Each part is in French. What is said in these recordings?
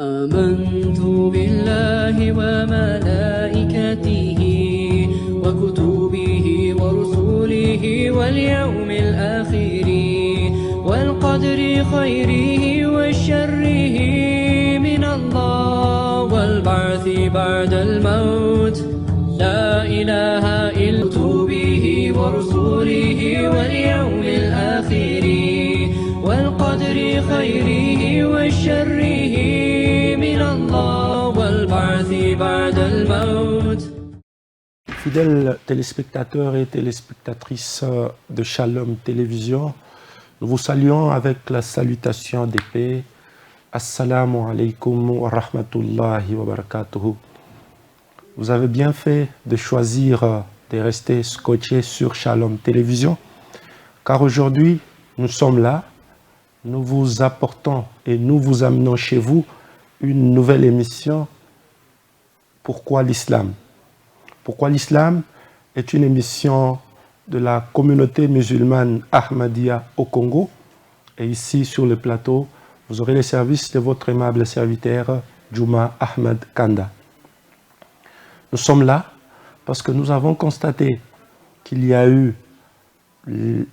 آمنت بالله وملائكته وكتبه ورسله واليوم الآخر والقدر خيره وشره من الله والبعث بعد الموت لا إله إلا كتبه ورسله واليوم الآخر والقدر خيره وشره من الله والبعث بعد الموت. Fidèles téléspectateurs et téléspectatrices de Shalom Télévision, nous vous saluons avec la salutation de paix. Assalamu alaikum wa rahmatullahi wa barakatuhu. Vous avez bien fait de choisir de rester scotché sur Shalom Télévision, car aujourd'hui, nous sommes là, nous vous apportons et nous vous amenons chez vous une nouvelle émission. Pourquoi l'islam? Pourquoi l'islam est une émission de la communauté musulmane Ahmadiyya au Congo. Et ici, sur le plateau, vous aurez les services de votre aimable serviteur, Juma Ahmed Kanda. Nous sommes là parce que nous avons constaté qu'il y a eu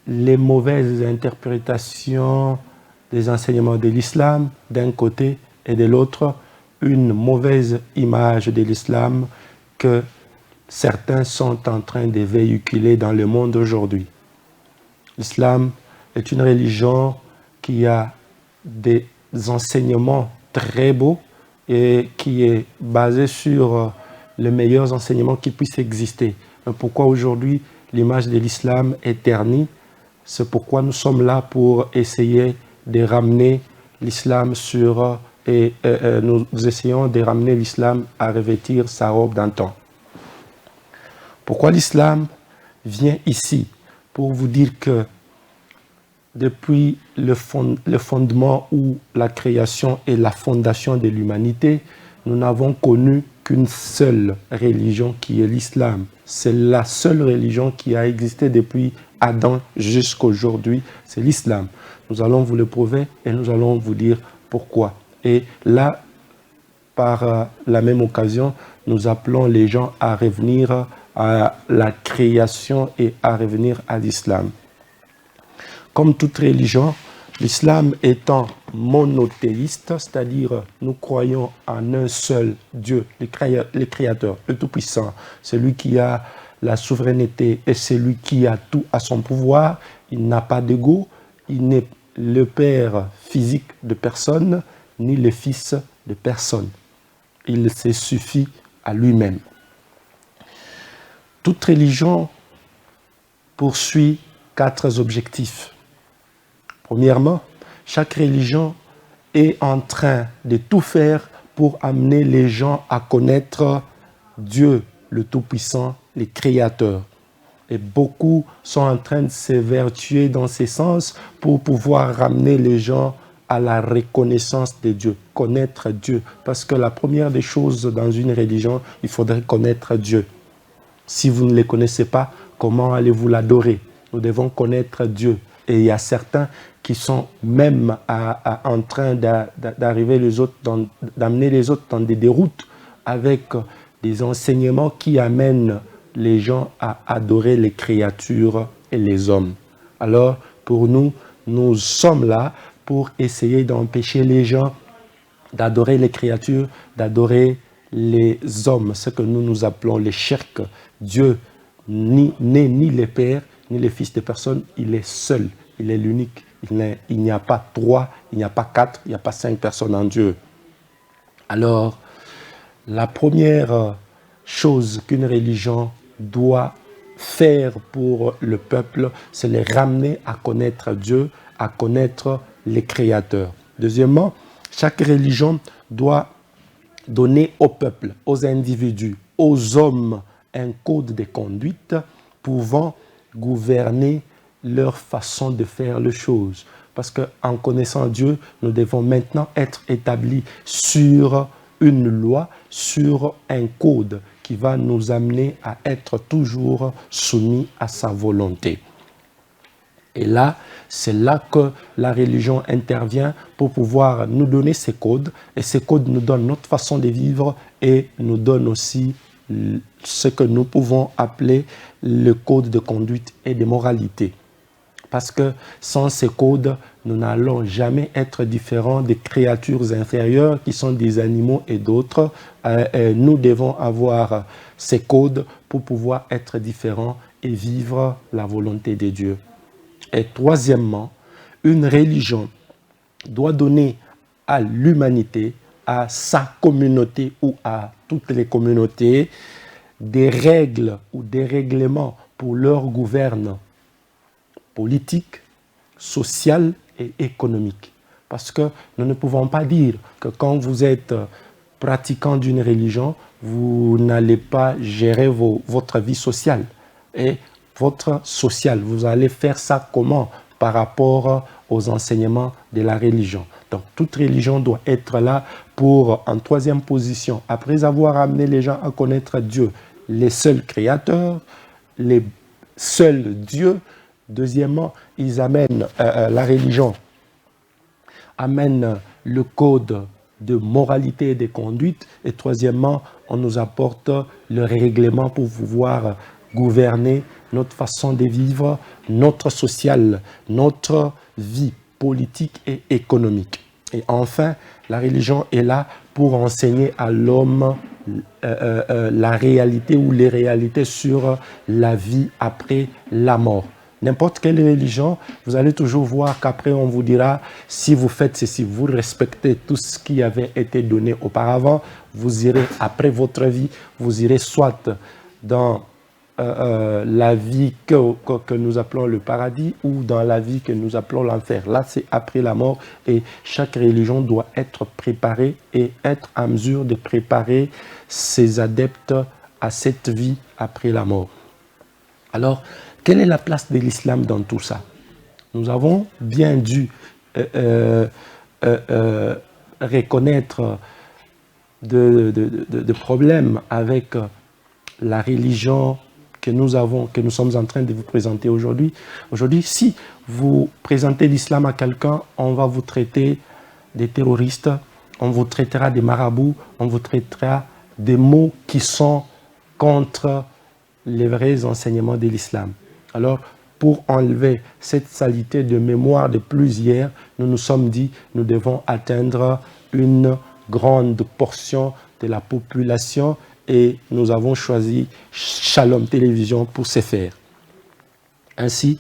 les mauvaises interprétations des enseignements de l'islam d'un côté et de l'autre, une mauvaise image de l'islam que certains sont en train de véhiculer dans le monde aujourd'hui. L'islam est une religion qui a des enseignements très beaux et qui est basée sur les meilleurs enseignements qui puissent exister. Mais pourquoi aujourd'hui l'image de l'islam est ternie? C'est pourquoi nous sommes là pour essayer de ramener l'islam sur... nous essayons de ramener l'islam à revêtir sa robe d'antan. Pourquoi l'islam vient ici? Pour vous dire que depuis le fondement ou la création et la fondation de l'humanité, nous n'avons connu qu'une seule religion qui est l'islam. C'est la seule religion qui a existé depuis Adam jusqu'à aujourd'hui, c'est l'islam. Nous allons vous le prouver et nous allons vous dire pourquoi. Et là, par la même occasion, nous appelons les gens à revenir à la création et à revenir à l'islam. Comme toute religion, l'islam étant monothéiste, c'est-à-dire nous croyons en un seul Dieu, le Créateur, le Tout-Puissant, celui qui a la souveraineté et celui qui a tout à son pouvoir. Il n'a pas d'ego, il n'est le Père physique de personne, ni le Fils de personne. Il se suffit à lui-même. Toute religion poursuit 4 objectifs. Premièrement, chaque religion est en train de tout faire pour amener les gens à connaître Dieu, le Tout-Puissant, le Créateur. Et beaucoup sont en train de s'évertuer dans ce sens pour pouvoir ramener les gens à la reconnaissance de Dieu, connaître Dieu. Parce que la première des choses dans une religion, il faudrait connaître Dieu. Si vous ne le connaissez pas, comment allez-vous l'adorer? Nous devons connaître Dieu. Et il y a certains qui sont même en train d'amener les autres dans des déroutes avec des enseignements qui amènent les gens à adorer les créatures et les hommes. Alors, pour nous, nous sommes là pour essayer d'empêcher les gens d'adorer les créatures, d'adorer les hommes, ce que nous appelons les shirk. Dieu n'est ni le Père, ni le Fils de personne, il est seul, il est l'unique. Il n'y a pas 3, il n'y a pas 4, il n'y a pas 5 personnes en Dieu. Alors, la première chose qu'une religion doit faire pour le peuple, c'est les ramener à connaître Dieu, à connaître les créateurs. Deuxièmement, chaque religion doit donner au peuple, aux individus, aux hommes, un code de conduite pouvant gouverner leur façon de faire les choses. Parce qu'en connaissant Dieu, nous devons maintenant être établis sur une loi, sur un code qui va nous amener à être toujours soumis à sa volonté. Et là, c'est là que la religion intervient pour pouvoir nous donner ces codes. Et ces codes nous donnent notre façon de vivre et nous donnent aussi ce que nous pouvons appeler le code de conduite et de moralité. Parce que sans ces codes, nous n'allons jamais être différents des créatures inférieures qui sont des animaux et d'autres. Nous devons avoir ces codes pour pouvoir être différents et vivre la volonté de Dieu. Et troisièmement, une religion doit donner à l'humanité, à sa communauté ou à toutes les communautés, des règles ou des règlements pour leur gouverne politique, sociale et économique. Parce que nous ne pouvons pas dire que quand vous êtes pratiquant d'une religion, vous n'allez pas gérer votre vie sociale. Et votre social, vous allez faire ça comment? Par rapport aux enseignements de la religion. Donc, toute religion doit être là pour, en troisième position, après avoir amené les gens à connaître Dieu, les seuls créateurs, les seuls dieux. Deuxièmement, ils amènent la religion, amène le code de moralité et de conduite. Et troisièmement, on nous apporte le règlement pour pouvoir gouverner notre façon de vivre, notre social, notre vie politique et économique. Et enfin, la religion est là pour enseigner à l'homme la réalité ou les réalités sur la vie après la mort. N'importe quelle religion, vous allez toujours voir qu'après on vous dira, si vous faites ceci, vous respectez tout ce qui avait été donné auparavant, vous irez après votre vie, vous irez soit dans la vie que nous appelons le paradis ou dans la vie que nous appelons l'enfer. Là, c'est après la mort et chaque religion doit être préparée et être en mesure de préparer ses adeptes à cette vie après la mort. Alors, quelle est la place de l'islam dans tout ça? Nous avons bien dû reconnaître de problèmes avec la religion que nous sommes en train de vous présenter aujourd'hui. Aujourd'hui, si vous présentez l'islam à quelqu'un, on va vous traiter des terroristes, on vous traitera des marabouts, on vous traitera des mots qui sont contre les vrais enseignements de l'islam. Alors, pour enlever cette saleté de mémoire de plusieurs, nous nous sommes dit, nous devons atteindre une grande portion de la population et nous avons choisi Shalom Télévision pour ce faire. Ainsi,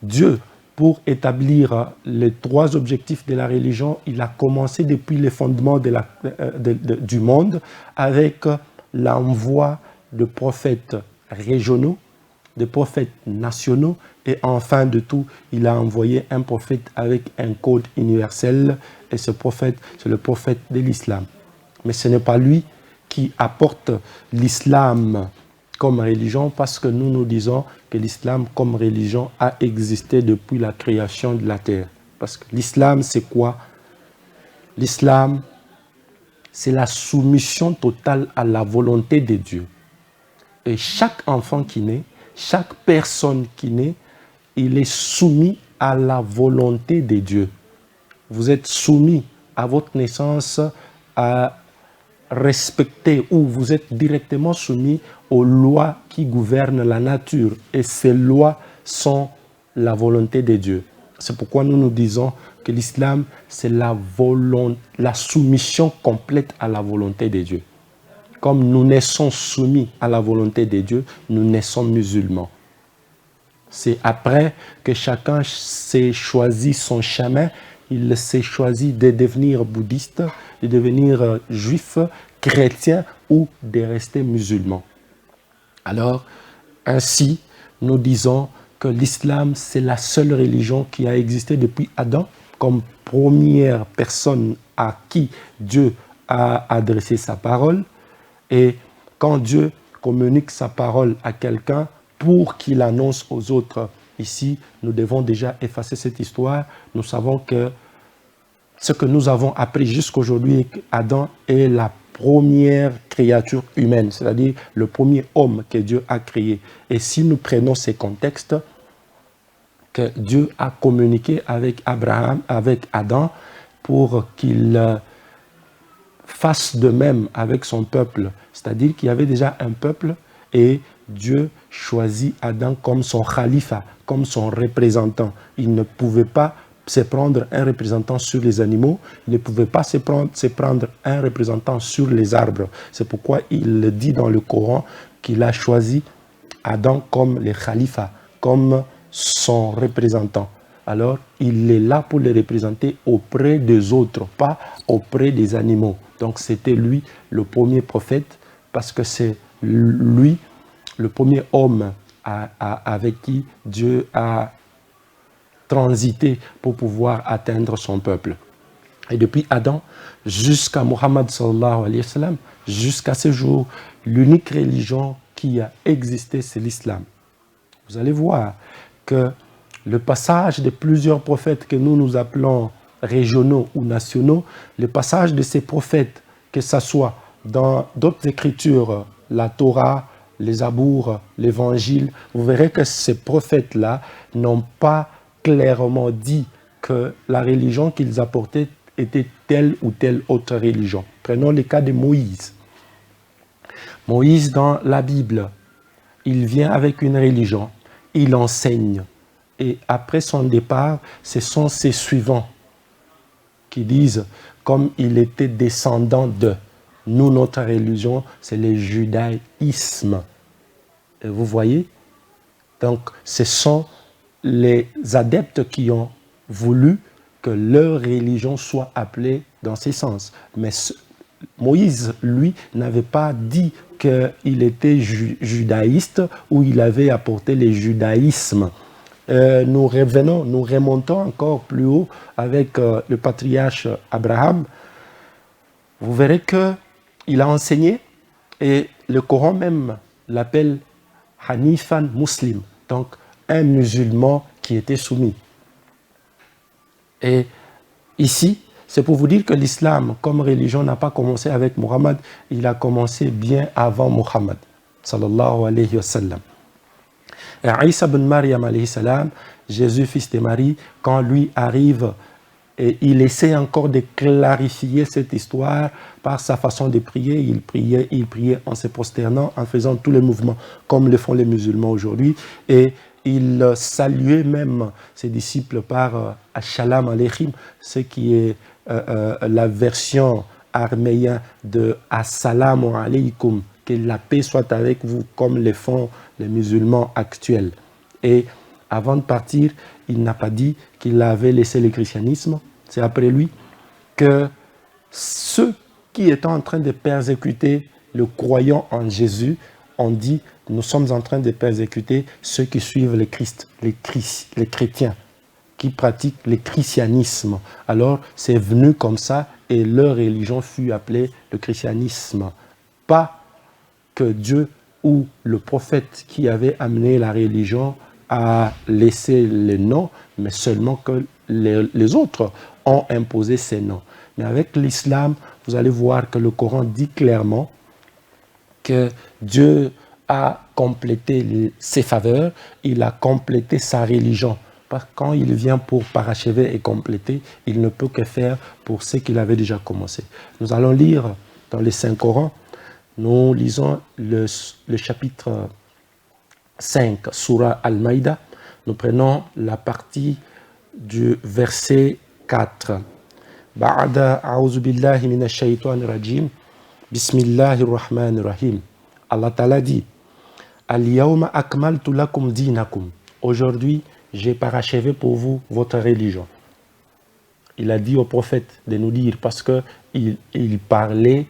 Dieu, pour établir les trois objectifs de la religion, il a commencé depuis les fondements du monde avec l'envoi de prophètes régionaux, de prophètes nationaux et enfin de tout, il a envoyé un prophète avec un code universel et ce prophète, c'est le prophète de l'islam. Mais ce n'est pas lui qui apporte l'islam comme religion parce que nous disons que l'islam comme religion a existé depuis la création de la terre. Parce que l'islam, c'est quoi? L'islam, c'est la soumission totale à la volonté de Dieu. Et chaque enfant qui naît, chaque personne qui naît, il est soumis à la volonté de Dieu. Vous êtes soumis à votre naissance à respecter ou vous êtes directement soumis aux lois qui gouvernent la nature. Et ces lois sont la volonté de Dieu. C'est pourquoi nous disons que l'islam, c'est la soumission complète à la volonté de Dieu. Comme nous naissons soumis à la volonté de Dieu, nous naissons musulmans. C'est après que chacun s'est choisi son chemin, il s'est choisi de devenir bouddhiste, de devenir juif, chrétien ou de rester musulman. Alors, ainsi, nous disons que l'islam, c'est la seule religion qui a existé depuis Adam comme première personne à qui Dieu a adressé sa parole. Et quand Dieu communique sa parole à quelqu'un pour qu'il annonce aux autres, ici, nous devons déjà effacer cette histoire. Nous savons que ce que nous avons appris jusqu'aujourd'hui, Adam est la première créature humaine, c'est-à-dire le premier homme que Dieu a créé. Et si nous prenons ces contextes, que Dieu a communiqué avec Abraham, avec Adam, pour qu'il fasse de même avec son peuple. C'est-à-dire qu'il y avait déjà un peuple et Dieu choisit Adam comme son khalifa, comme son représentant. Il ne pouvait pas se prendre un représentant sur les animaux, il ne pouvait pas se prendre un représentant sur les arbres. C'est pourquoi il dit dans le Coran qu'il a choisi Adam comme le khalifa, comme son représentant. Alors, il est là pour les représenter auprès des autres, pas auprès des animaux. Donc, c'était lui le premier prophète, parce que c'est lui le premier homme avec qui Dieu a transité pour pouvoir atteindre son peuple. Et depuis Adam jusqu'à Muhammad sallallahu alayhi wa sallam, jusqu'à ce jour, l'unique religion qui a existé, c'est l'islam. Vous allez voir que le passage de plusieurs prophètes que nous appelons régionaux ou nationaux, le passage de ces prophètes, que ce soit dans d'autres écritures, la Torah, les Zabours, l'Évangile, vous verrez que ces prophètes-là n'ont pas clairement dit que la religion qu'ils apportaient était telle ou telle autre religion. Prenons le cas de Moïse. Moïse, dans la Bible, il vient avec une religion, il enseigne. Et après son départ, ce sont ses suivants qui disent, comme il était descendant de, nous, notre religion, c'est le judaïsme. Et vous voyez? Donc, ce sont les adeptes qui ont voulu que leur religion soit appelée dans ces sens. Mais Moïse, lui, n'avait pas dit qu'il était judaïste ou il avait apporté le judaïsme. Nous remontons encore plus haut avec le patriarche Abraham. Vous verrez qu'il a enseigné et le Coran même l'appelle Hanifan Muslim, donc un musulman qui était soumis. Et ici, c'est pour vous dire que l'islam, comme religion, n'a pas commencé avec Muhammad, il a commencé bien avant Muhammad, sallallahu alayhi wa sallam. Et Isa ibn Maryam alayhi salam, Jésus, fils de Marie, quand lui arrive, et il essaie encore de clarifier cette histoire par sa façon de prier. Il priait en se prosternant, en faisant tous les mouvements comme le font les musulmans aujourd'hui. Et il saluait même ses disciples par Assalam alayhim, ce qui est la version arméenne de Assalamu alaykum, que la paix soit avec vous, comme le font les musulmans actuels. Et avant de partir, il n'a pas dit qu'il avait laissé le christianisme. C'est après lui que ceux qui étaient en train de persécuter le croyant en Jésus ont dit: nous sommes en train de persécuter ceux qui suivent le Christ, les chrétiens, qui pratiquent le christianisme. Alors c'est venu comme ça et leur religion fut appelée le christianisme. Pas que Dieu ou le prophète qui avait amené la religion a laissé le nom, mais seulement que les autres ont imposé ces noms. Mais avec l'islam, vous allez voir que le Coran dit clairement que Dieu a complété ses faveurs, il a complété sa religion. Parce que quand il vient pour parachever et compléter, il ne peut que faire pour ce qu'il avait déjà commencé. Nous allons lire dans le Saint-Coran, nous lisons le chapitre 5, Surah Al-Maïda. Nous prenons la partie du verset 4. Ba'da a'udhu billahi minash shaytanir rajim. Bismillahir rahmanir rahim. Allah Ta'ala dit: Al-yawma akmaltu lakum dinakum. Aujourd'hui, j'ai parachevé pour vous votre religion. Il a dit au prophète de nous dire, parce que il parlait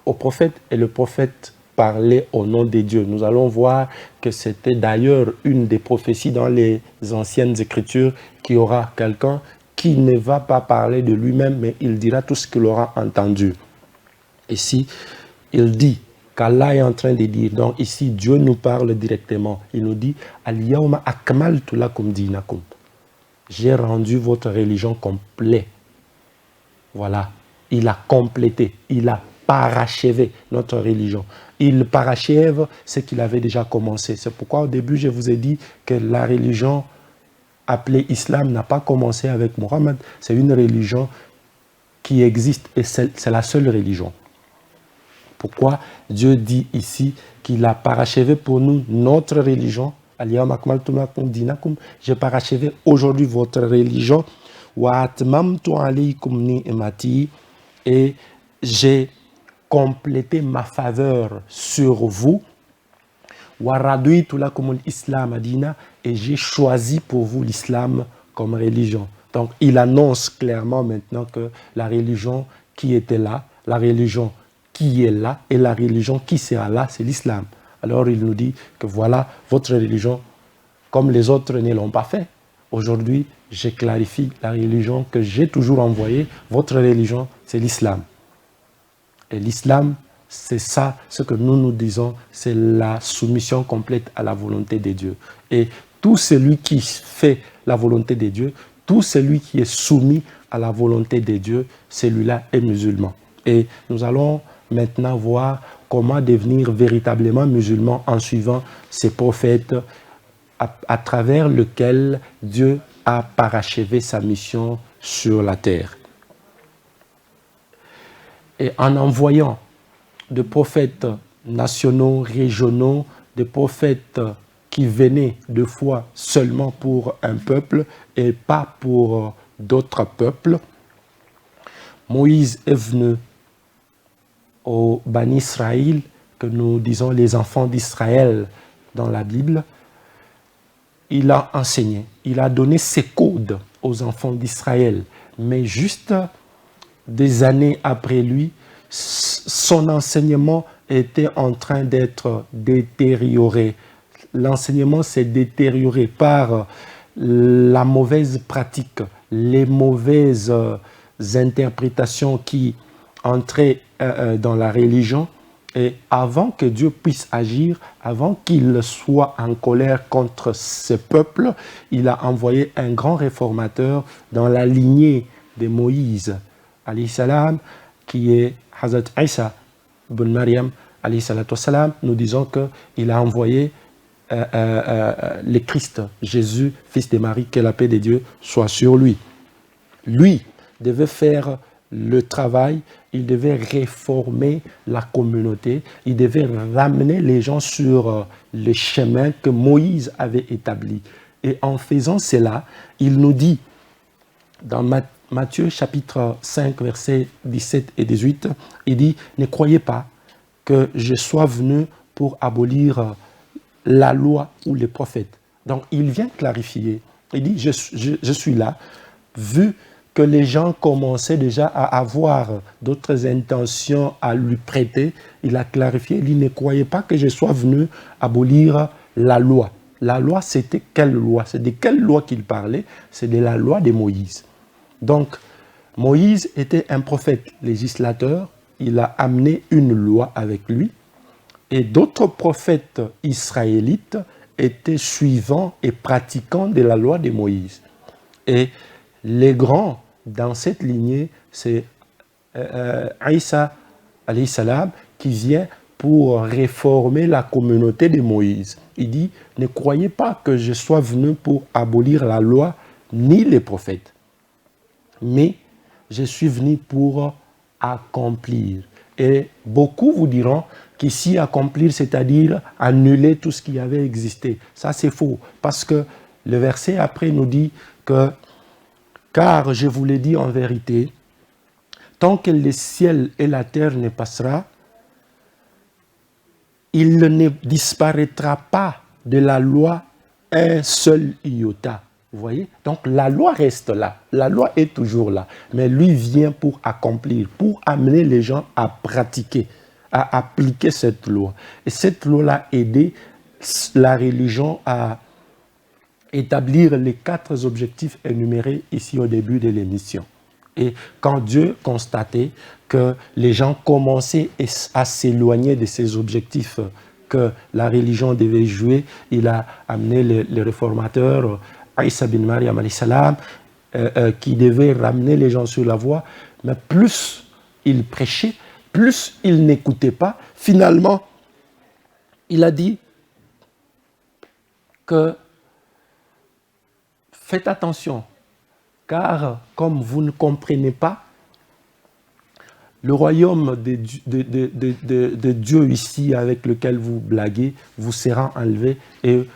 au prophète et le prophète parlait au nom de Dieu. Nous allons voir que c'était d'ailleurs une des prophéties dans les anciennes écritures qu'il y aura quelqu'un qui ne va pas parler de lui-même, mais il dira tout ce qu'il aura entendu. Ici, il dit qu'Allah est en train de dire, donc ici Dieu nous parle directement. Il nous dit: Al-yawma akmaltu lakum dinakum. J'ai rendu votre religion complète. Voilà, il a complété, il a parachever notre religion. Il parachève ce qu'il avait déjà commencé. C'est pourquoi au début, je vous ai dit que la religion appelée islam n'a pas commencé avec Mohammed. C'est une religion qui existe et c'est la seule religion. Pourquoi Dieu dit ici qu'il a parachevé pour nous notre religion. J'ai parachevé aujourd'hui votre religion. Et j'ai complété ma faveur sur vous. Et j'ai choisi pour vous l'islam comme religion. Donc il annonce clairement maintenant que la religion qui était là, la religion qui est là et la religion qui sera là, c'est l'islam. Alors il nous dit que voilà votre religion, comme les autres ne l'ont pas fait. Aujourd'hui, je clarifie la religion que j'ai toujours envoyée. Votre religion, c'est l'islam. Et l'islam, c'est ça, ce que nous disons, c'est la soumission complète à la volonté de Dieu. Et tout celui qui fait la volonté de Dieu, tout celui qui est soumis à la volonté de Dieu, celui-là est musulman. Et nous allons maintenant voir comment devenir véritablement musulman en suivant ces prophètes à travers lesquels Dieu a parachevé sa mission sur la terre. Et en envoyant des prophètes nationaux, régionaux, des prophètes qui venaient deux fois seulement pour un peuple et pas pour d'autres peuples, Moïse est venu au Bani Israël, que nous disons les enfants d'Israël dans la Bible. Il a enseigné, il a donné ses codes aux enfants d'Israël, mais juste des années après lui, son enseignement était en train d'être détérioré. L'enseignement s'est détérioré par la mauvaise pratique, les mauvaises interprétations qui entraient dans la religion. Et avant que Dieu puisse agir, avant qu'il soit en colère contre ce peuple, il a envoyé un grand réformateur dans la lignée de Moïse, alayhi salam, qui est Hazrat Isa ibn Maryam, alayhi salatu wassalam. Nous disons qu'il a envoyé le Christ, Jésus, fils de Marie, que la paix de Dieu soit sur lui. Lui devait faire le travail, il devait réformer la communauté, il devait ramener les gens sur le chemin que Moïse avait établi. Et en faisant cela, il nous dit dans Matthieu chapitre 5, versets 17 et 18, il dit « Ne croyez pas que je sois venu pour abolir la loi ou les prophètes. » Donc il vient clarifier, il dit « Je suis là, vu que les gens commençaient déjà à avoir d'autres intentions à lui prêter, il a clarifié, il dit, ne croyez pas que je sois venu abolir la loi. La loi, c'était quelle loi? C'est de quelle loi qu'il parlait? C'est de la loi de Moïse. Donc, Moïse était un prophète législateur, il a amené une loi avec lui, et d'autres prophètes israélites étaient suivants et pratiquants de la loi de Moïse. Et les grands dans cette lignée, c'est Isa, alayhi salam, qui vient pour réformer la communauté de Moïse. Il dit, ne croyez pas que je sois venu pour abolir la loi ni les prophètes, mais je suis venu pour accomplir. Et beaucoup vous diront qu'ici, accomplir, c'est-à-dire annuler tout ce qui avait existé. Ça, c'est faux, parce que le verset après nous dit que car je vous l'ai dit en vérité, tant que le ciel et la terre ne passera, il ne disparaîtra pas de la loi un seul iota. Vous voyez? Donc la loi reste là, la loi est toujours là, mais lui vient pour accomplir, pour amener les gens à pratiquer, à appliquer cette loi. Et cette loi-là a aidé la religion à établir les 4 objectifs énumérés ici au début de l'émission. Et quand Dieu constatait que les gens commençaient à s'éloigner de ces objectifs que la religion devait jouer, il a amené le réformateur Isa ibn Maryam alayhi salam, qui devait ramener les gens sur la voie. Mais plus il prêchait, plus ils n'écoutaient pas, finalement, il a dit que faites attention, car comme vous ne comprenez pas, le royaume de Dieu ici avec lequel vous blaguez vous sera enlevé et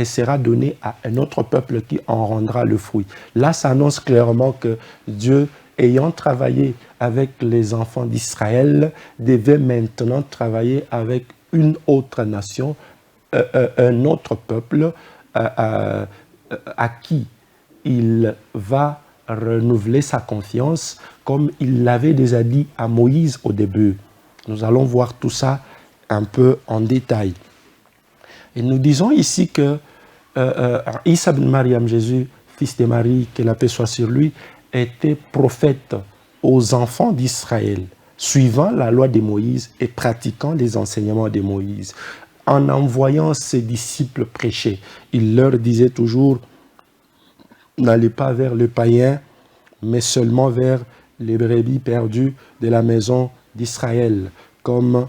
sera donné à un autre peuple qui en rendra le fruit. Là, ça annonce clairement que Dieu, ayant travaillé avec les enfants d'Israël, devait maintenant travailler avec une autre nation, un autre peuple à qui il va renouveler sa confiance comme il l'avait déjà dit à Moïse au début. Nous allons voir tout ça un peu en détail. Et nous disons ici que Isa ben Mariam, Jésus, fils de Marie, que la paix soit sur lui, était prophète aux enfants d'Israël, suivant la loi de Moïse et pratiquant les enseignements de Moïse. En envoyant ses disciples prêcher, il leur disait toujours: n'allez pas vers le païen, mais seulement vers les brebis perdues de la maison d'Israël, comme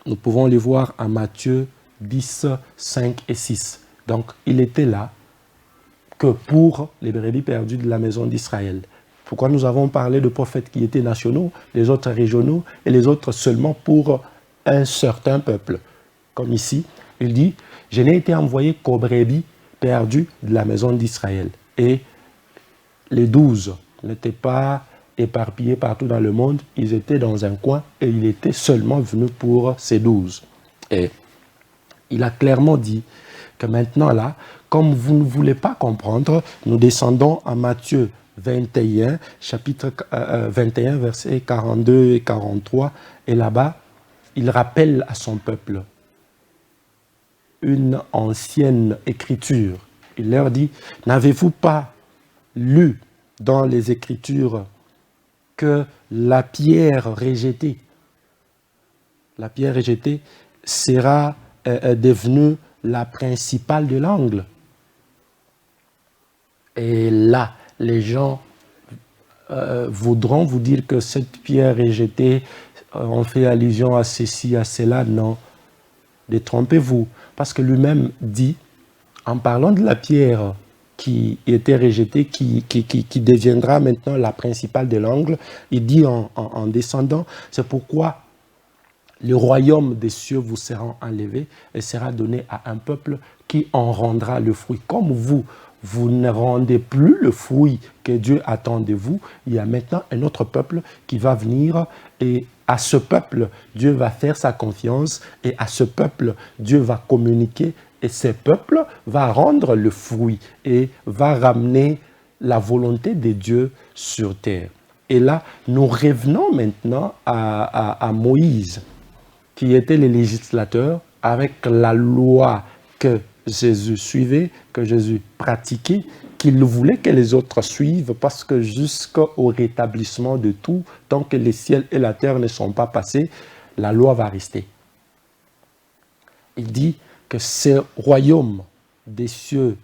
nous pouvons les voir en Matthieu 10, 5 et 6. Donc, il était là que pour les brebis perdues de la maison d'Israël. Pourquoi nous avons parlé de prophètes qui étaient nationaux, les autres régionaux, et les autres seulement pour un certain peuple? Comme ici, il dit: je n'ai été envoyé qu'aux brebis perdues de la maison d'Israël. Et les 12 n'étaient pas éparpillés partout dans le monde, ils étaient dans un coin et il était seulement venu pour ces 12. Et il a clairement dit que maintenant là, comme vous ne voulez pas comprendre, nous descendons à Matthieu 21, chapitre 21, versets 42 et 43, et là-bas, il rappelle à son peuple une ancienne écriture. Il leur dit: n'avez-vous pas lu dans les Écritures que la pierre rejetée sera devenue la principale de l'angle? Et là, les gens voudront vous dire que cette pierre rejetée, on fait allusion à ceci, à cela. Non, détrompez-vous, parce que lui-même dit, en parlant de la pierre qui était rejetée, qui deviendra maintenant la principale de l'angle, il dit en descendant: c'est pourquoi le royaume des cieux vous sera enlevé et sera donné à un peuple qui en rendra le fruit. Comme vous ne rendez plus le fruit que Dieu attend de vous, il y a maintenant un autre peuple qui va venir, et à ce peuple, Dieu va faire sa confiance, et à ce peuple, Dieu va communiquer, et ce peuple va rendre le fruit et va ramener la volonté de Dieu sur terre. Et là, nous revenons maintenant à Moïse, qui était le législateur, avec la loi que Jésus suivait, que Jésus pratiquait, qu'il voulait que les autres suivent, parce que jusqu'au rétablissement de tout, tant que les ciels et la terre ne sont pas passés, la loi va rester. Il dit que ce royaume des cieux,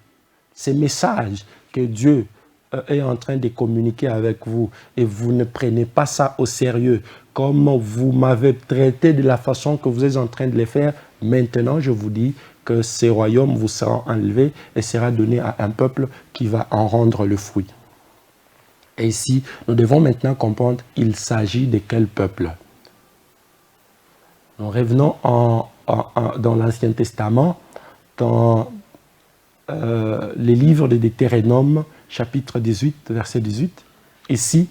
ces messages que Dieu est en train de communiquer avec vous, et vous ne prenez pas ça au sérieux, comme vous m'avez traité de la façon que vous êtes en train de le faire, maintenant je vous dis que ces royaumes vous seront enlevés et sera donné à un peuple qui va en rendre le fruit. Et ici, nous devons maintenant comprendre, il s'agit de quel peuple? Nous revenons dans l'Ancien Testament, dans les livres de Deutéronome, chapitre 18, verset 18. Ici,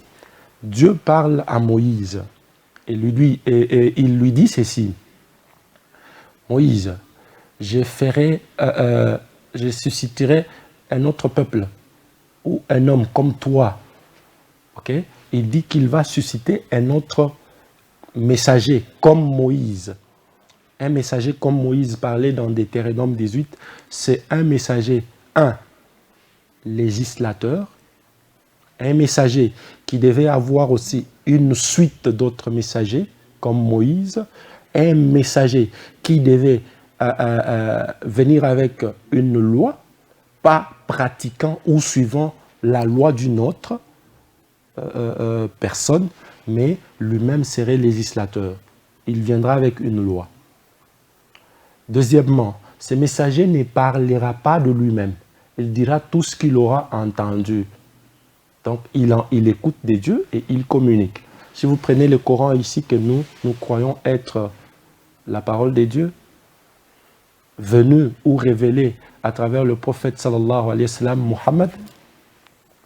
Dieu parle à Moïse et il lui dit ceci: Moïse, je susciterai un autre peuple ou un homme comme toi. Okay? Il dit qu'il va susciter un autre messager comme Moïse. Un messager comme Moïse parlé dans Deutéronome 18, c'est un messager, un législateur, un messager qui devait avoir aussi une suite d'autres messagers comme Moïse, un messager qui devait venir avec une loi, pas pratiquant ou suivant la loi d'une autre personne, mais lui-même serait législateur. Il viendra avec une loi. Deuxièmement, ce messager ne parlera pas de lui-même. Il dira tout ce qu'il aura entendu. Donc, il écoute des dieux et il communique. Si vous prenez le Coran ici, que nous croyons être la parole des dieux, venue ou révélée à travers le prophète sallallahu alayhi wa sallam, Muhammad,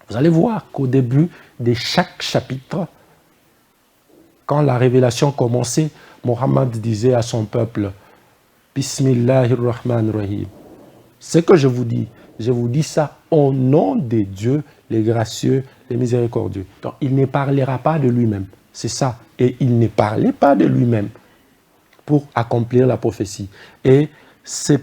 vous allez voir qu'au début de chaque chapitre, quand la révélation commençait, Muhammad disait à son peuple, Bismillahirrahmanirrahim. Ce que je vous dis ça au nom des dieux, les gracieux, les miséricordieux. Donc, il ne parlera pas de lui-même. C'est ça. Et il ne parlait pas de lui-même pour accomplir la prophétie. Et ces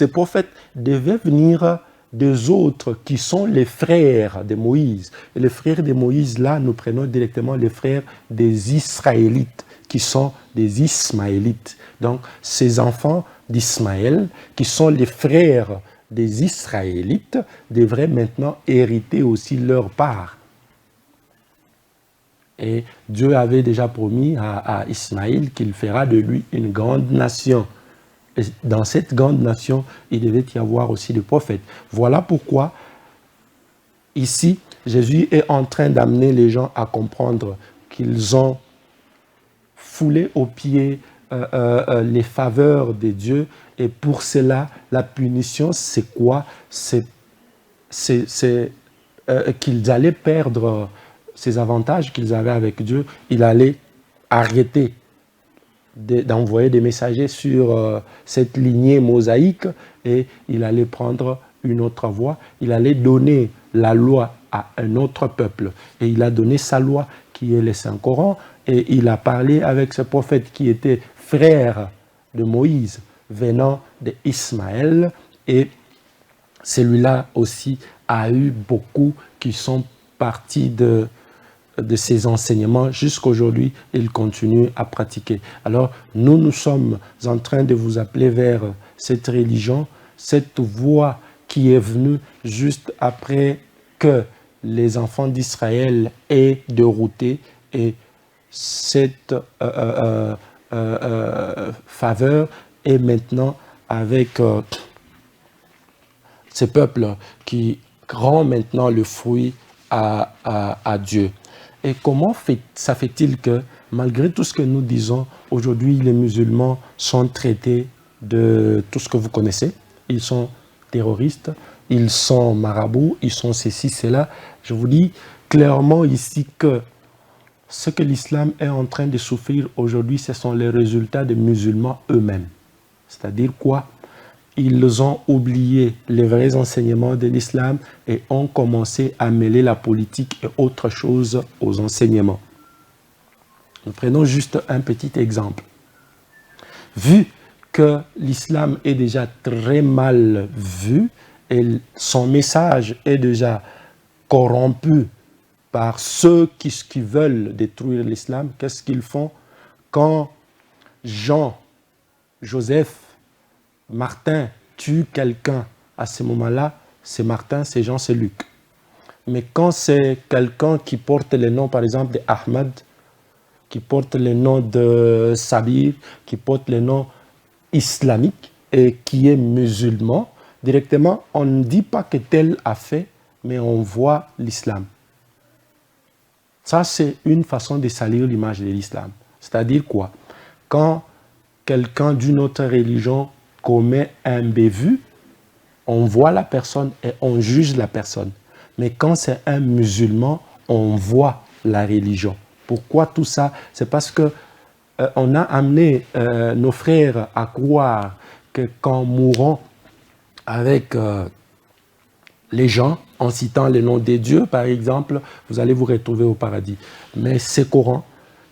prophètes devaient venir des autres qui sont les frères de Moïse. Et les frères de Moïse, là, nous prenons directement les frères des Israélites, qui sont des Ismaélites. Donc, ces enfants d'Ismaël, qui sont les frères des Israélites, devraient maintenant hériter aussi leur part. Et Dieu avait déjà promis à Ismaël qu'il fera de lui une grande nation. Et dans cette grande nation, il devait y avoir aussi des prophètes. Voilà pourquoi, ici, Jésus est en train d'amener les gens à comprendre qu'ils ont foulé aux pieds les faveurs de Dieu. Et pour cela, la punition, c'est quoi? C'est qu'ils allaient perdre ces avantages qu'ils avaient avec Dieu. Il allait arrêter d'envoyer des messagers sur cette lignée mosaïque et il allait prendre une autre voie. Il allait donner la loi à un autre peuple. Et il a donné sa loi qui est le Saint-Coran et il a parlé avec ce prophète qui était frère de Moïse venant d'Ismaël et celui-là aussi a eu beaucoup qui sont partis de ses enseignements jusqu'à aujourd'hui, il continue à pratiquer. Alors, nous sommes en train de vous appeler vers cette religion, cette voie qui est venue juste après que les enfants d'Israël aient dérouté et cette faveur est maintenant avec ces peuples qui rend maintenant le fruit à Dieu. Et comment ça fait-il que, malgré tout ce que nous disons, aujourd'hui les musulmans sont traités de tout ce que vous connaissez. Ils sont terroristes, ils sont marabouts, ils sont ceci, cela. Je vous dis clairement ici que ce que l'islam est en train de souffrir aujourd'hui, ce sont les résultats des musulmans eux-mêmes. C'est-à-dire quoi? Ils ont oublié les vrais enseignements de l'islam et ont commencé à mêler la politique et autre chose aux enseignements. Nous prenons juste un petit exemple. Vu que l'islam est déjà très mal vu et son message est déjà corrompu par ceux qui veulent détruire l'islam, qu'est-ce qu'ils font? Quand Jean, Joseph, Martin tue quelqu'un, à ce moment-là, c'est Martin, c'est Jean, c'est Luc. Mais quand c'est quelqu'un qui porte le nom, par exemple, d'Ahmad, qui porte le nom de Sabir, qui porte le nom islamique et qui est musulman, directement, on ne dit pas que tel a fait, mais on voit l'islam. Ça, c'est une façon de salir l'image de l'islam. C'est-à-dire quoi? Quand quelqu'un d'une autre religion commet un bévue, on voit la personne et on juge la personne. Mais quand c'est un musulman, on voit la religion. Pourquoi tout ça? C'est parce que on a amené nos frères à croire que qu'en mourant avec les gens, en citant les noms des dieux, par exemple, vous allez vous retrouver au paradis. Mais ce Coran,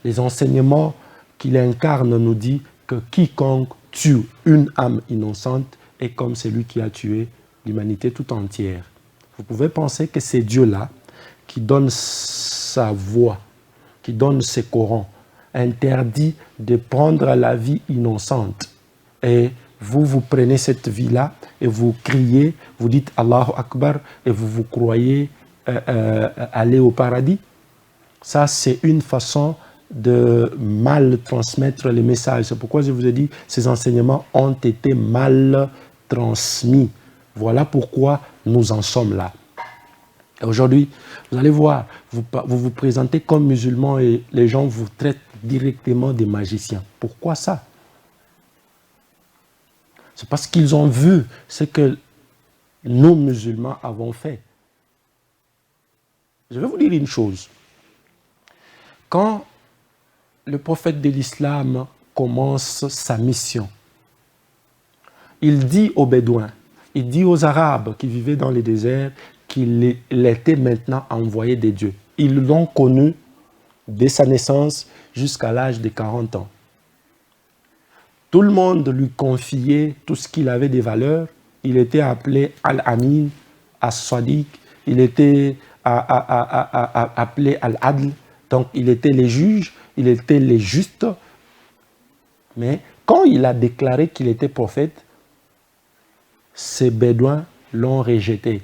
les enseignements qu'il incarne nous dit que quiconque tue une âme innocente est comme celui qui a tué l'humanité tout entière. Vous pouvez penser que c'est Dieu-là qui donne sa voix, qui donne ses Corans, interdit de prendre la vie innocente. Et vous prenez cette vie-là et vous criez, vous dites Allahu Akbar et vous croyez aller au paradis. Ça, c'est une façon de mal transmettre les messages. C'est pourquoi je vous ai dit, ces enseignements ont été mal transmis. Voilà pourquoi nous en sommes là. Et aujourd'hui, vous allez voir, vous vous présentez comme musulman et les gens vous traitent directement des magiciens. Pourquoi ça? C'est parce qu'ils ont vu ce que nous, musulmans, avons fait. Je vais vous dire une chose. Quand le prophète de l'islam commence sa mission, il dit aux Bédouins, il dit aux Arabes qui vivaient dans les déserts qu'il était maintenant envoyé des dieux. Ils l'ont connu dès sa naissance jusqu'à l'âge de 40 ans. Tout le monde lui confiait tout ce qu'il avait des valeurs. Il était appelé Al-Amin, As-Sadiq, il était appelé Al-Adl, donc il était les juges, il était les justes. Mais quand il a déclaré qu'il était prophète, ces Bédouins l'ont rejeté.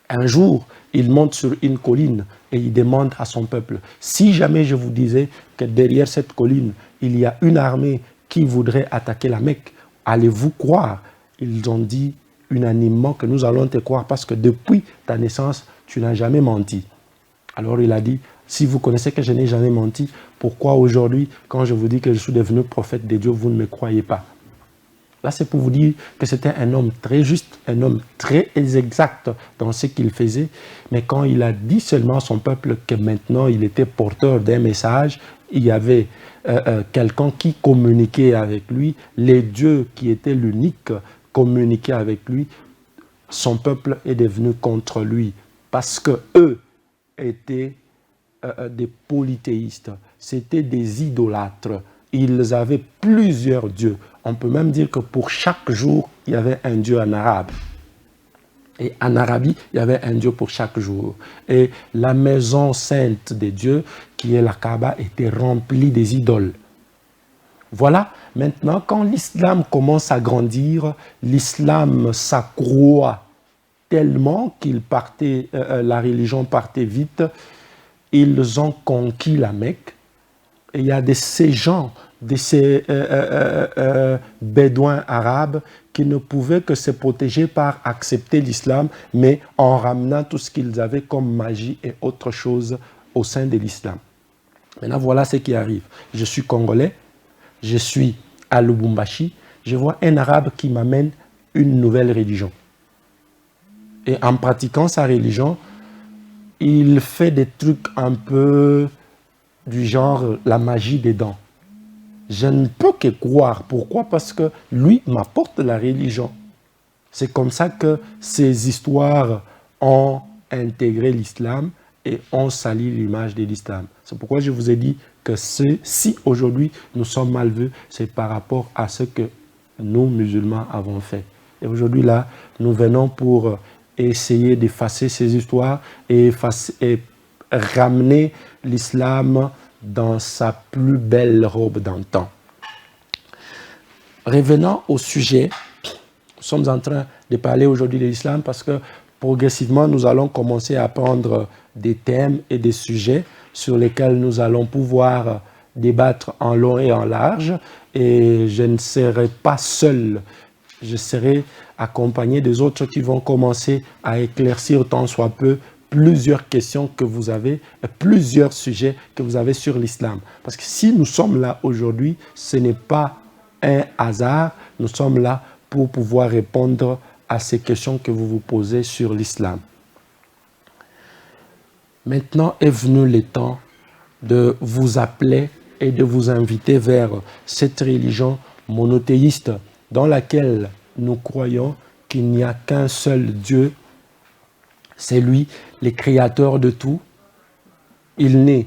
Un jour, il monte sur une colline et il demande à son peuple, si jamais je vous disais que derrière cette colline, il y a une armée qui voudrait attaquer la Mecque, allez-vous croire? Ils ont dit unanimement que nous allons te croire parce que depuis ta naissance, tu n'as jamais menti. Alors il a dit, si vous connaissez que je n'ai jamais menti, pourquoi aujourd'hui, quand je vous dis que je suis devenu prophète de Dieu, vous ne me croyez pas? Là, c'est pour vous dire que c'était un homme très juste, un homme très exact dans ce qu'il faisait. Mais quand il a dit seulement à son peuple que maintenant il était porteur d'un message, il y avait quelqu'un qui communiquait avec lui, les dieux qui étaient l'unique communiquaient avec lui, son peuple est devenu contre lui parce que eux étaient des polythéistes, c'était des idolâtres. Ils avaient plusieurs dieux. On peut même dire que pour chaque jour, il y avait un dieu en arabe. Et en Arabie, il y avait un dieu pour chaque jour. Et la maison sainte des dieux, qui est la Kaaba, était remplie des idoles. Voilà, maintenant, quand l'islam commence à grandir, l'islam s'accroît tellement qu'il partait, la religion partait vite. Ils ont conquis la Mecque. Et il y a de ces gens, de ces bédouins arabes qui ne pouvaient que se protéger par accepter l'islam, mais en ramenant tout ce qu'ils avaient comme magie et autre chose au sein de l'islam. Maintenant, voilà ce qui arrive. Je suis congolais, je suis à Lubumbashi, je vois un arabe qui m'amène une nouvelle religion. Et en pratiquant sa religion, il fait des trucs un peu du genre la magie des dents. Je ne peux que croire. Pourquoi? Parce que lui m'apporte la religion. C'est comme ça que ces histoires ont intégré l'islam et ont sali l'image de l'islam. C'est pourquoi je vous ai dit que si aujourd'hui nous sommes mal vus, c'est par rapport à ce que nous, musulmans, avons fait. Et aujourd'hui, là, nous venons pour essayer d'effacer ces histoires et ramener l'islam dans sa plus belle robe d'antan. Revenons au sujet. Nous sommes en train de parler aujourd'hui de l'islam parce que progressivement, nous allons commencer à prendre des thèmes et des sujets sur lesquels nous allons pouvoir débattre en long et en large. Et je ne serai pas seul. Je serai accompagné des autres qui vont commencer à éclaircir tant soit peu plusieurs questions que vous avez, plusieurs sujets que vous avez sur l'islam. Parce que si nous sommes là aujourd'hui, ce n'est pas un hasard, nous sommes là pour pouvoir répondre à ces questions que vous vous posez sur l'islam. Maintenant est venu le temps de vous appeler et de vous inviter vers cette religion monothéiste dans laquelle nous croyons qu'il n'y a qu'un seul Dieu. C'est lui, le créateur de tout. Il n'est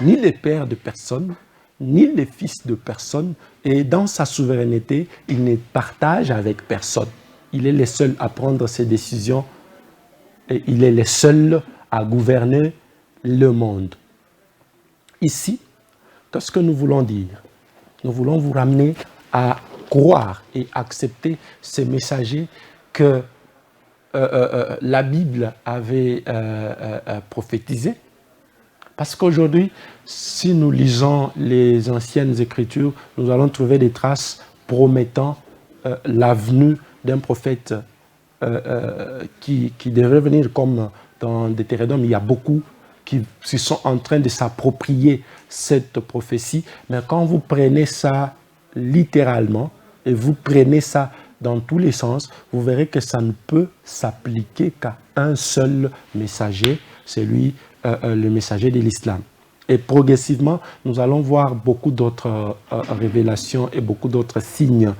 ni le père de personne, ni le fils de personne. Et dans sa souveraineté, il ne partage avec personne. Il est le seul à prendre ses décisions et il est le seul à gouverner le monde. Ici, qu'est-ce que nous voulons dire? Nous voulons vous ramener à croire et accepter ces messagers que la Bible avait prophétisé Parce qu'aujourd'hui, si nous lisons les anciennes Écritures, nous allons trouver des traces promettant la venue d'un prophète qui devrait venir, comme dans Deutéronome. Il y a beaucoup qui sont en train de s'approprier cette prophétie. Mais quand vous prenez ça littéralement et vous prenez ça dans tous les sens, vous verrez que ça ne peut s'appliquer qu'à un seul messager, c'est lui, le messager de l'islam. Et progressivement, nous allons voir beaucoup d'autres révélations et beaucoup d'autres signes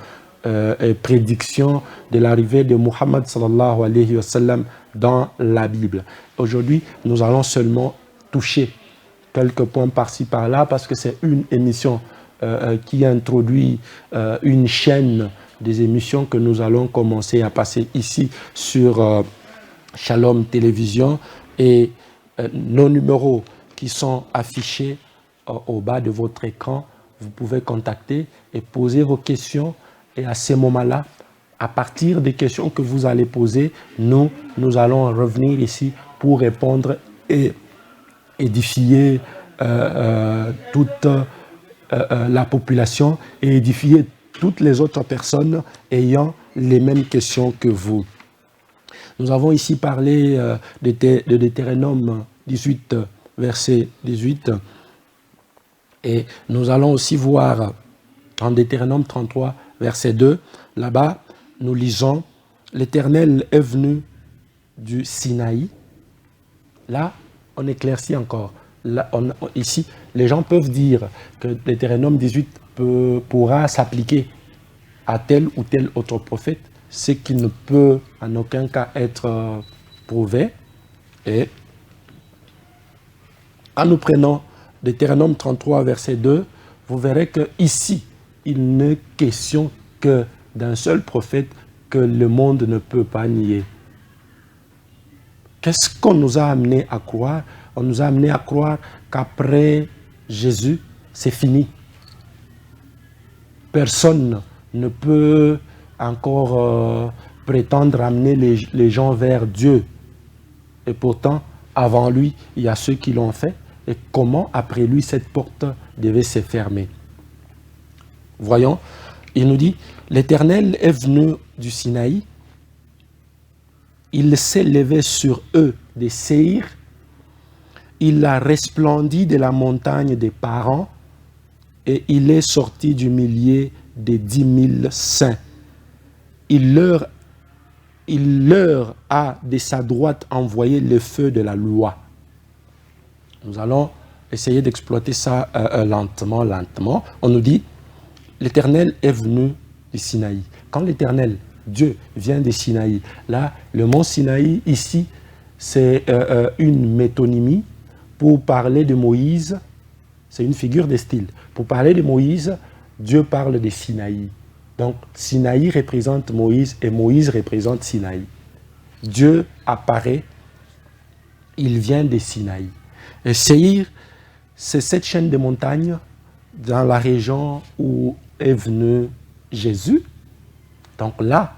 et prédictions de l'arrivée de Muhammad sallallahu alayhi wa sallam dans la Bible. Aujourd'hui, nous allons seulement toucher quelques points par-ci par-là parce que c'est une émission qui introduit une chaîne des émissions que nous allons commencer à passer ici sur Shalom Télévision, et nos numéros qui sont affichés au bas de votre écran, vous pouvez contacter et poser vos questions, et à ces moments-là, à partir des questions que vous allez poser, nous allons revenir ici pour répondre et édifier toute la population et édifier toutes les autres personnes ayant les mêmes questions que vous. Nous avons ici parlé de Deutéronome 18, verset 18, et nous allons aussi voir en Deutéronome 33, verset 2, là-bas, nous lisons « L'Éternel est venu du Sinaï ». Là, on éclaircit encore. Là, ici, les gens peuvent dire que Deutéronome 18 pourra s'appliquer à tel ou tel autre prophète, ce qui ne peut en aucun cas être prouvé. Et en nous prenant Deutéronome 33, verset 2, vous verrez qu'ici, il n'est question que d'un seul prophète que le monde ne peut pas nier. Qu'est-ce qu'on nous a amené à croire? On nous a amené à croire qu'après Jésus, c'est fini. Personne ne peut encore prétendre amener les gens vers Dieu. Et pourtant, avant lui, il y a ceux qui l'ont fait. Et comment, après lui, cette porte devait se fermer? Voyons, il nous dit, l'Éternel est venu du Sinaï, il s'est levé sur eux des Séhir, il a resplendi de la montagne des Parans, et il est sorti du milieu des 10 000 saints. Il leur a de sa droite envoyé le feu de la loi. Nous allons essayer d'exploiter ça lentement. On nous dit, l'Éternel est venu du Sinaï. Quand l'Éternel, Dieu, vient du Sinaï, là, le mont Sinaï, ici, c'est une métonymie pour parler de Moïse. C'est une figure de style. Pour parler de Moïse, Dieu parle de Sinaï. Donc, Sinaï représente Moïse et Moïse représente Sinaï. Dieu apparaît, il vient de Sinaï. Et Séhir, c'est cette chaîne de montagnes dans la région où est venu Jésus. Donc là,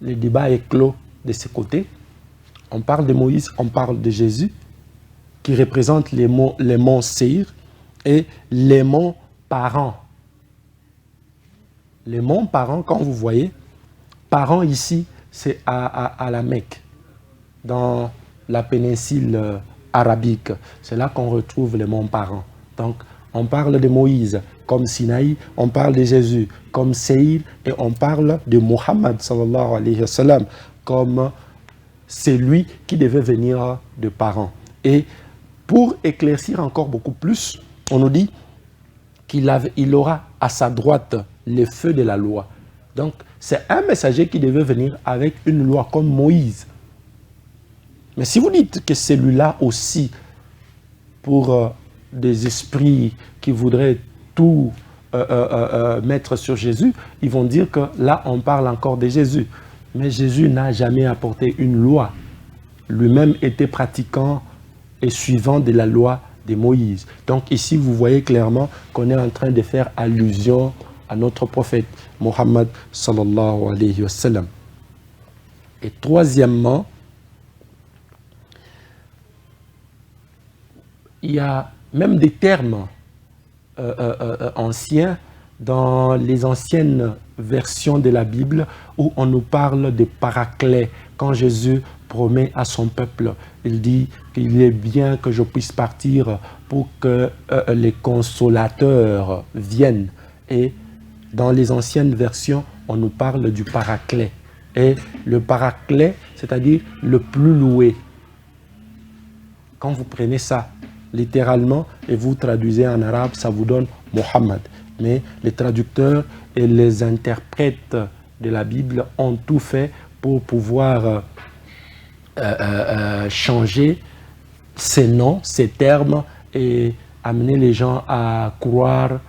le débat est clos de ce côté. On parle de Moïse, on parle de Jésus, qui représente les monts Séhir et les monts Paran. Les monts Paran, quand vous voyez, Paran ici, c'est à la Mecque, dans la péninsule arabique. C'est là qu'on retrouve les monts Paran. Donc, on parle de Moïse comme Sinaï, on parle de Jésus comme Séhir, et on parle de Muhammad sallallahu alayhi wa sallam comme celui qui devait venir de Paran. Et pour éclaircir encore beaucoup plus, on nous dit qu'il aura à sa droite le feu de la loi. Donc, c'est un messager qui devait venir avec une loi comme Moïse. Mais si vous dites que celui-là aussi, pour des esprits qui voudraient tout mettre sur Jésus, ils vont dire que là, on parle encore de Jésus. Mais Jésus n'a jamais apporté une loi. Lui-même était pratiquant et suivant de la loi de Moïse. Donc ici, vous voyez clairement qu'on est en train de faire allusion à notre prophète, Mohammed sallallahu alayhi wa sallam. Et troisièmement, il y a même des termes anciens dans les anciennes versions de la Bible où on nous parle de paraclet. Quand Jésus promet à son peuple, il dit qu'il est bien que je puisse partir pour que les consolateurs viennent. Et dans les anciennes versions, on nous parle du paraclet. Et le paraclet, c'est-à-dire le plus loué. Quand vous prenez ça littéralement et vous traduisez en arabe, ça vous donne Mohammed. Mais les traducteurs et les interprètes de la Bible ont tout fait pour pouvoir changer ces noms, ces termes et amener les gens à croire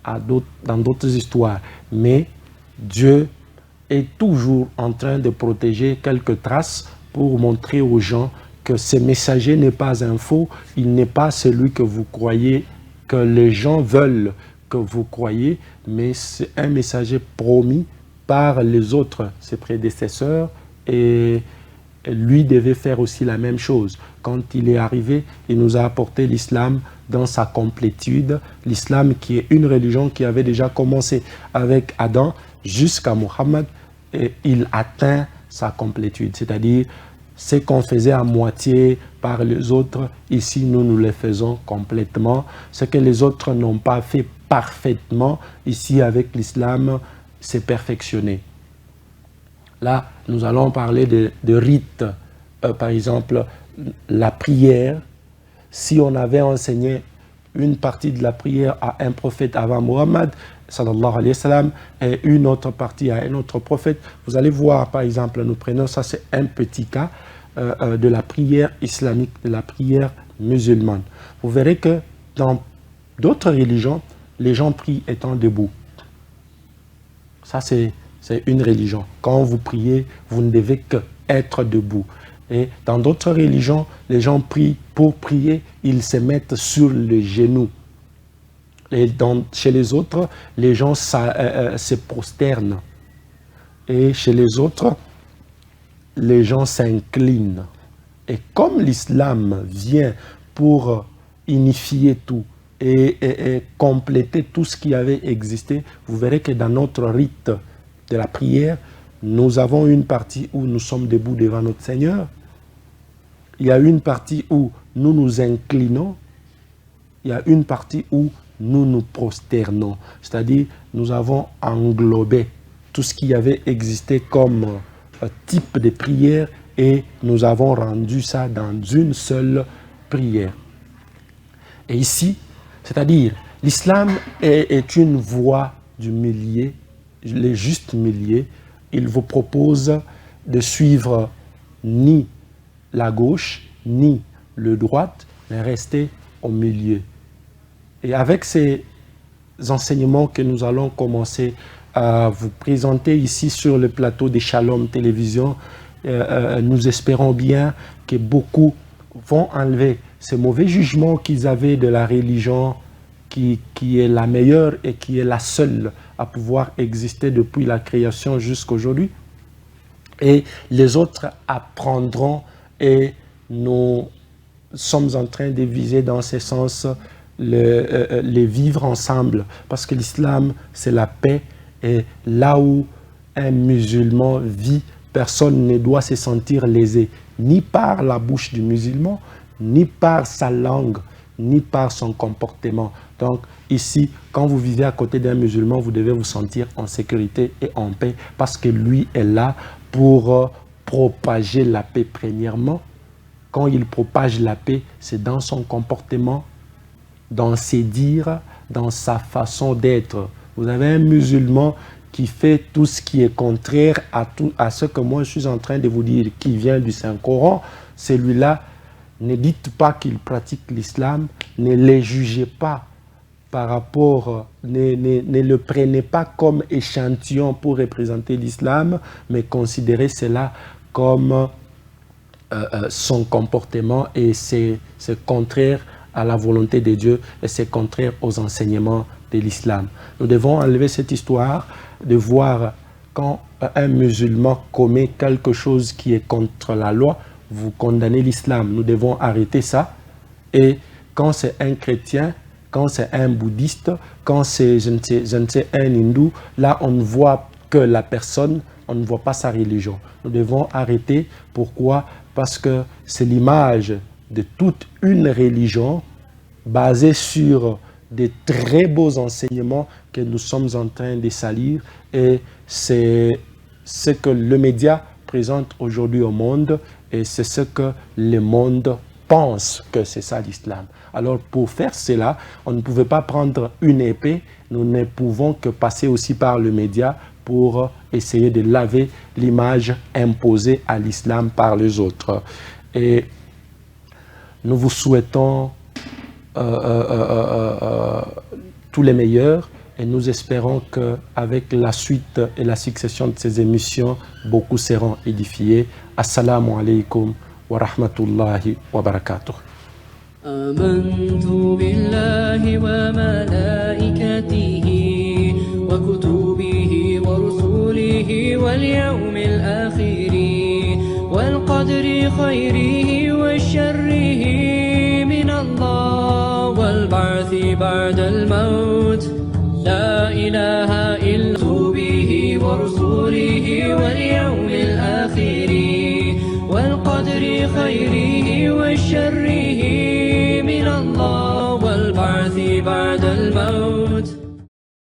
dans d'autres histoires. Mais Dieu est toujours en train de protéger quelques traces pour montrer aux gens que ce messager n'est pas un faux, il n'est pas celui que vous croyez, que les gens veulent que vous croyez, mais c'est un messager promis par les autres, ses prédécesseurs, et lui devait faire aussi la même chose. Quand il est arrivé, il nous a apporté l'islam dans sa complétude, l'islam qui est une religion qui avait déjà commencé avec Adam jusqu'à Mohammed, et il atteint sa complétude, c'est-à-dire ce qu'on faisait à moitié par les autres, ici nous le faisons complètement. Ce que les autres n'ont pas fait parfaitement, ici avec l'islam, c'est perfectionné. Là, nous allons parler de rites. Par exemple, la prière. Si on avait enseigné une partie de la prière à un prophète avant Mohammed, sallallahu alayhi wa sallam, et une autre partie à un autre prophète, vous allez voir, par exemple, nous prenons ça, c'est un petit cas de la prière islamique, de la prière musulmane. Vous verrez que dans d'autres religions, les gens prient étant debout. Ça, c'est une religion. Quand vous priez, vous ne devez que être debout. Et dans d'autres religions, les gens prient pour prier, ils se mettent sur les genoux. Et chez les autres, les gens se prosternent. Et chez les autres, les gens s'inclinent. Et comme l'islam vient pour unifier tout et compléter tout ce qui avait existé, vous verrez que dans notre rite de la prière, nous avons une partie où nous sommes debout devant notre Seigneur. Il y a une partie où nous nous inclinons. Il y a une partie où nous nous prosternons. C'est-à-dire, nous avons englobé tout ce qui avait existé comme type de prière et nous avons rendu ça dans une seule prière. Et ici, c'est-à-dire, l'islam est une voie du milieu, le juste milieu. Il vous propose de suivre ni la gauche, ni le droite, mais rester au milieu. Et avec ces enseignements que nous allons commencer à vous présenter ici sur le plateau de Shalom Télévision, nous espérons bien que beaucoup vont enlever ces mauvais jugements qu'ils avaient de la religion qui est la meilleure et qui est la seule à pouvoir exister depuis la création jusqu'à aujourd'hui. Et les autres apprendront et nous sommes en train de viser dans ce sens les vivre ensemble. Parce que l'islam, c'est la paix. Et là où un musulman vit, personne ne doit se sentir lésé, ni par la bouche du musulman, ni par sa langue, ni par son comportement. Donc ici, quand vous vivez à côté d'un musulman, vous devez vous sentir en sécurité et en paix parce que lui est là pour propager la paix premièrement. Quand il propage la paix, c'est dans son comportement, dans ses dires, dans sa façon d'être. Vous avez un musulman qui fait tout ce qui est contraire à ce que moi je suis en train de vous dire, qui vient du Saint-Coran. Celui-là, ne dites pas qu'il pratique l'islam, ne le jugez pas par rapport, ne le prenez pas comme échantillon pour représenter l'islam, mais considérez cela comme son comportement et c'est contraire à la volonté de Dieu et c'est contraire aux enseignements de l'islam. Nous devons enlever cette histoire de voir quand un musulman commet quelque chose qui est contre la loi, vous condamnez l'islam. Nous devons arrêter ça et quand c'est un chrétien, quand c'est un bouddhiste, quand c'est, je ne sais, un hindou, là, on ne voit que la personne, on ne voit pas sa religion. Nous devons arrêter. Pourquoi? Parce que c'est l'image de toute une religion basée sur des très beaux enseignements que nous sommes en train de salir, et c'est ce que le média présente aujourd'hui au monde, et c'est ce que le monde pense que c'est ça l'islam. Alors pour faire cela, on ne pouvait pas prendre une épée, nous ne pouvons que passer aussi par le média pour essayer de laver l'image imposée à l'islam par les autres. Et nous vous souhaitons tous les meilleurs, et nous espérons qu'avec la suite et la succession de ces émissions, beaucoup seront édifiés. Assalamu alaikum wa rahmatullahi wa barakatuh. آمنت بالله وملائكته وكتبه ورسله واليوم الآخر والقدر خيره وشره من الله والبعث بعد الموت لا إله إلا به ورسله واليوم الآخر والقدر خيره وشره من الله والبعث بعد الموت